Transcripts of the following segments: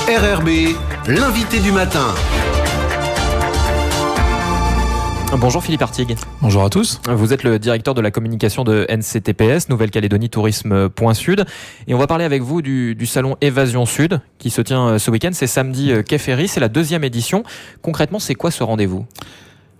RRB, l'invité du matin. Bonjour Philippe Artigue. Bonjour à tous. Vous êtes le directeur de la communication de NCTPS, Nouvelle-Calédonie Tourisme Point Sud. Et on va parler avec vous du salon Évasion Sud qui se tient ce week-end. C'est samedi Quai Ferry, c'est la 2e édition. Concrètement, c'est quoi ce rendez-vous ?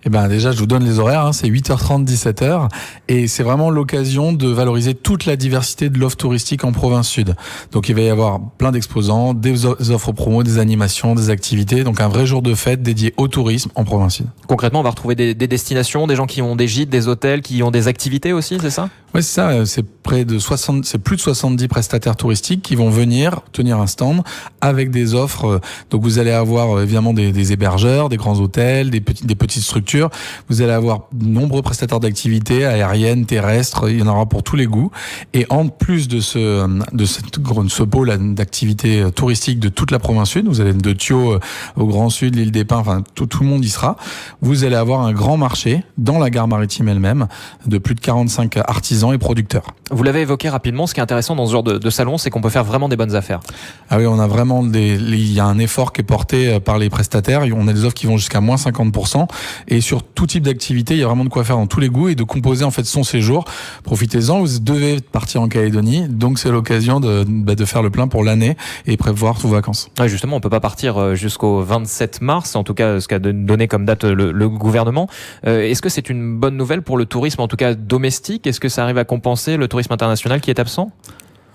Eh ben déjà, je vous donne les horaires, c'est 8h30, 17h, et c'est vraiment l'occasion de valoriser toute la diversité de l'offre touristique en province sud. Donc il va y avoir plein d'exposants, des offres promo, des animations, des activités, donc un vrai jour de fête dédié au tourisme en province sud. Concrètement, on va retrouver des destinations, des gens qui ont des gîtes, des hôtels, qui ont des activités aussi, c'est ça ? Oui, c'est ça, c'est plus de 70 prestataires touristiques qui vont venir tenir un stand avec des offres. Donc vous allez avoir évidemment des hébergeurs, des grands hôtels, des petites structures. Vous allez avoir de nombreux prestataires d'activités aériennes, terrestres, il y en aura pour tous les goûts. Et en plus de ce pôle d'activités touristiques de toute la province sud, vous allez de Thio au Grand Sud, l'île des Pins, enfin tout le monde y sera. Vous allez avoir un grand marché dans la gare maritime elle-même de plus de 45 artisans et producteurs. Vous l'avez évoqué rapidement, ce qui est intéressant dans ce genre de salon, c'est qu'on peut faire vraiment des bonnes affaires. Ah oui, on a vraiment il y a un effort qui est porté par les prestataires. On a des offres qui vont jusqu'à moins 50%. Et sur tout type d'activité, il y a vraiment de quoi faire dans tous les goûts et de composer en fait son séjour. Profitez-en, vous devez partir en Calédonie, donc c'est l'occasion de faire le plein pour l'année et prévoir vos vacances. Ouais, justement, on peut pas partir jusqu'au 27 mars, en tout cas ce qu'a donné comme date le gouvernement. Est-ce que c'est une bonne nouvelle pour le tourisme, en tout cas domestique ? Est-ce que ça arrive à compenser le tourisme international qui est absent ?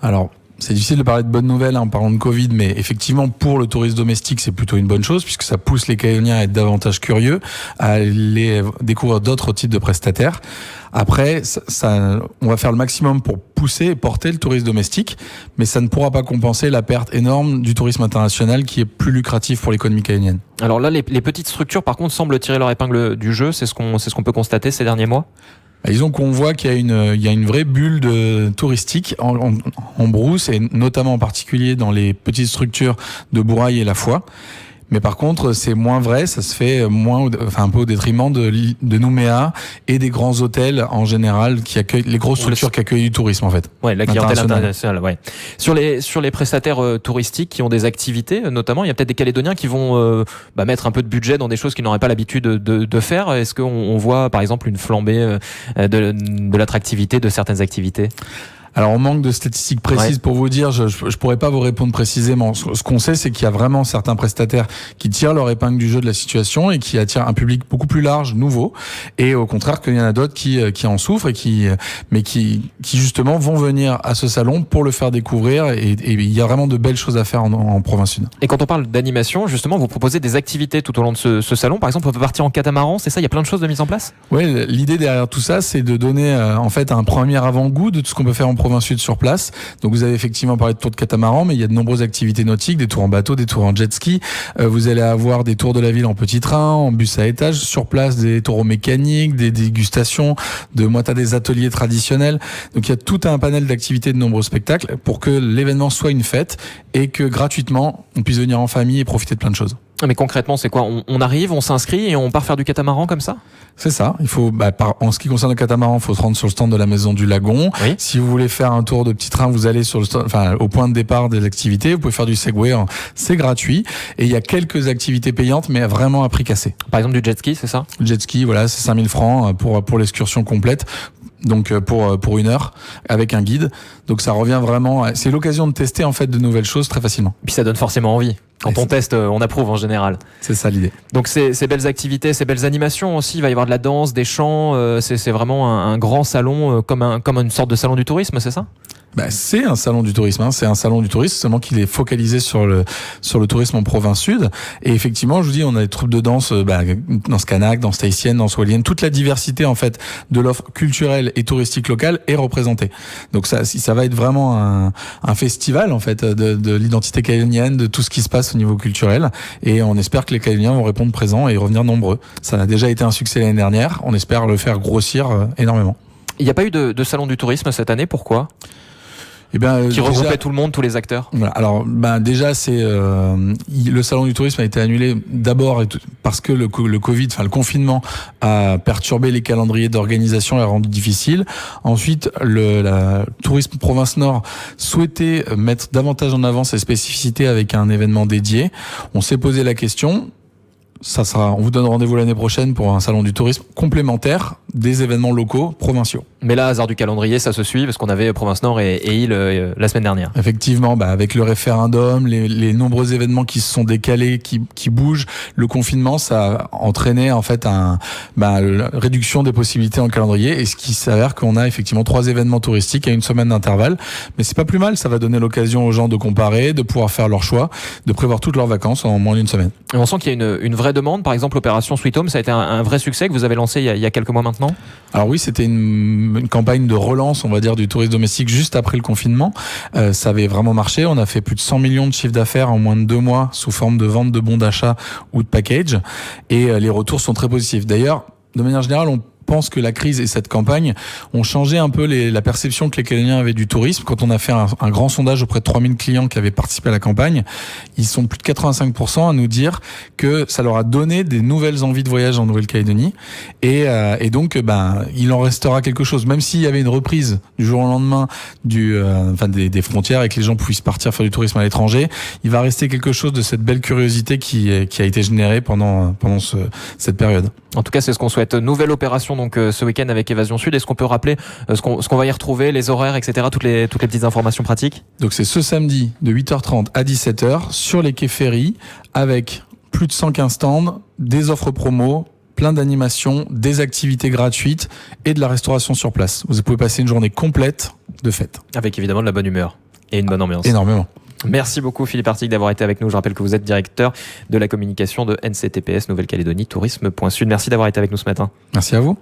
Alors, c'est difficile de parler de bonnes nouvelles en parlant de Covid, mais effectivement, pour le tourisme domestique, c'est plutôt une bonne chose, puisque ça pousse les Calédoniens à être davantage curieux, à aller découvrir d'autres types de prestataires. Après, on va faire le maximum pour pousser et porter le tourisme domestique, mais ça ne pourra pas compenser la perte énorme du tourisme international qui est plus lucratif pour l'économie calédonienne. Alors là, les petites structures, par contre, semblent tirer leur épingle du jeu. C'est ce qu'on peut constater ces derniers mois. Disons qu'on voit qu'il y a une vraie bulle touristique en brousse, et notamment en particulier dans les petites structures de Bourail et La Foix. Mais par contre, c'est moins vrai, ça se fait un peu au détriment de Nouméa et des grands hôtels en général qui accueillent les grosses structures qui accueillent du tourisme en fait. Ouais, la clientèle internationale, ouais. Sur les prestataires touristiques qui ont des activités, notamment, il y a peut-être des Calédoniens qui vont mettre un peu de budget dans des choses qu'ils n'auraient pas l'habitude de faire. Est-ce qu'on voit par exemple une flambée de l'attractivité de certaines activités ? Alors, on manque de statistiques précises pour vous dire, je pourrais pas vous répondre précisément. Ce qu'on sait, c'est qu'il y a vraiment certains prestataires qui tirent leur épingle du jeu de la situation et qui attirent un public beaucoup plus large, nouveau. Et au contraire, qu'il y en a d'autres qui en souffrent et qui justement vont venir à ce salon pour le faire découvrir. Et il y a vraiment de belles choses à faire en province sud. Et quand on parle d'animation, justement, vous proposez des activités tout au long de ce salon. Par exemple, on peut partir en catamaran, c'est ça? Il y a plein de choses de mise en place? Oui, l'idée derrière tout ça, c'est de donner en fait un premier avant-goût de tout ce qu'on peut faire en province sud sur place. Donc vous avez effectivement parlé de tours de catamaran, mais il y a de nombreuses activités nautiques, des tours en bateau, des tours en jet ski. Vous allez avoir des tours de la ville en petit train, en bus à étage, sur place des taureaux mécaniques, des dégustations, t'as des ateliers traditionnels. Donc il y a tout un panel d'activités, de nombreux spectacles pour que l'événement soit une fête et que gratuitement on puisse venir en famille et profiter de plein de choses. Mais concrètement, c'est quoi? On arrive, on s'inscrit et on part faire du catamaran comme ça? C'est ça. Il faut, en ce qui concerne le catamaran, il faut se rendre sur le stand de la Maison du Lagon. Oui. Si vous voulez faire un tour de petit train, vous allez sur le stand, au point de départ des activités. Vous pouvez faire du Segway. C'est gratuit. Et il y a quelques activités payantes, mais vraiment à prix cassé. Par exemple, du jet ski, c'est ça? Le jet ski, voilà, c'est 5 000 francs pour l'excursion complète. Donc pour 1 heure avec un guide. Donc ça revient vraiment, c'est l'occasion de tester en fait de nouvelles choses très facilement. Et puis ça donne forcément envie. Quand on teste, on approuve en général. C'est ça l'idée. Donc ces belles activités, ces belles animations aussi, il va y avoir de la danse, des chants, c'est vraiment un grand salon comme une sorte de salon du tourisme, c'est ça? C'est un salon du tourisme, c'est un salon du tourisme, seulement qu'il est focalisé sur le tourisme en province sud. Et effectivement, je vous dis, on a des troupes de danse dans Scanak, dans Staïtienne, dans Swalienne. Toute la diversité en fait de l'offre culturelle et touristique locale est représentée. Donc ça va être vraiment un festival en fait de l'identité calédonienne, de tout ce qui se passe au niveau culturel. Et on espère que les Calédoniens vont répondre présents et revenir nombreux. Ça a déjà été un succès l'année dernière. On espère le faire grossir énormément. Il n'y a pas eu de salon du tourisme cette année, pourquoi ? Eh bien, qui regroupait tout le monde, tous les acteurs. Voilà. Alors, déjà, c'est le salon du tourisme a été annulé d'abord parce que le Covid, enfin le confinement, a perturbé les calendriers d'organisation et a rendu difficile. Ensuite, la Tourisme Province Nord souhaitait mettre davantage en avant ses spécificités avec un événement dédié. On s'est posé la question. On vous donne rendez-vous l'année prochaine pour un salon du tourisme complémentaire des événements locaux provinciaux. Mais là, hasard du calendrier, ça se suit parce qu'on avait Province Nord et Île la semaine dernière. Effectivement, avec le référendum, les nombreux événements qui se sont décalés, qui bougent, le confinement, ça a entraîné en fait la réduction des possibilités en calendrier. Et ce qui s'avère qu'on a effectivement 3 événements touristiques à une semaine d'intervalle. Mais c'est pas plus mal, ça va donner l'occasion aux gens de comparer, de pouvoir faire leur choix, de prévoir toutes leurs vacances en moins d'une semaine. Et on sent qu'il y a une vraie demande. Par exemple, l'opération Sweet Home, ça a été un vrai succès que vous avez lancé il y a quelques mois maintenant. Alors oui, c'était une campagne de relance, on va dire, du tourisme domestique juste après le confinement. Ça avait vraiment marché. On a fait plus de 100 millions de chiffres d'affaires en moins de 2 mois sous forme de vente de bons d'achat ou de package. Et les retours sont très positifs. D'ailleurs, de manière générale, on pense que la crise et cette campagne ont changé un peu la perception que les Calédoniens avaient du tourisme. Quand on a fait un grand sondage auprès de 3000 clients qui avaient participé à la campagne, ils sont plus de 85% à nous dire que ça leur a donné des nouvelles envies de voyage en Nouvelle-Calédonie. Et donc, il en restera quelque chose. Même s'il y avait une reprise du jour au lendemain des frontières et que les gens puissent partir faire du tourisme à l'étranger, il va rester quelque chose de cette belle curiosité qui a été générée pendant cette période. En tout cas, c'est ce qu'on souhaite. Nouvelle opération donc ce week-end avec Évasion Sud. Est-ce qu'on peut rappeler ce qu'on va y retrouver, les horaires, etc., toutes les petites informations pratiques? Donc c'est ce samedi de 8h30 à 17h sur les quais Ferry avec plus de 115 stands, des offres promo, plein d'animations, des activités gratuites et de la restauration sur place. Vous pouvez passer une journée complète de fête. Avec évidemment de la bonne humeur et une bonne ambiance. Énormément. Merci beaucoup Philippe Artigue d'avoir été avec nous. Je rappelle que vous êtes directeur de la communication de NCTPS Nouvelle-Calédonie Tourisme.Sud. Merci d'avoir été avec nous ce matin. Merci à vous.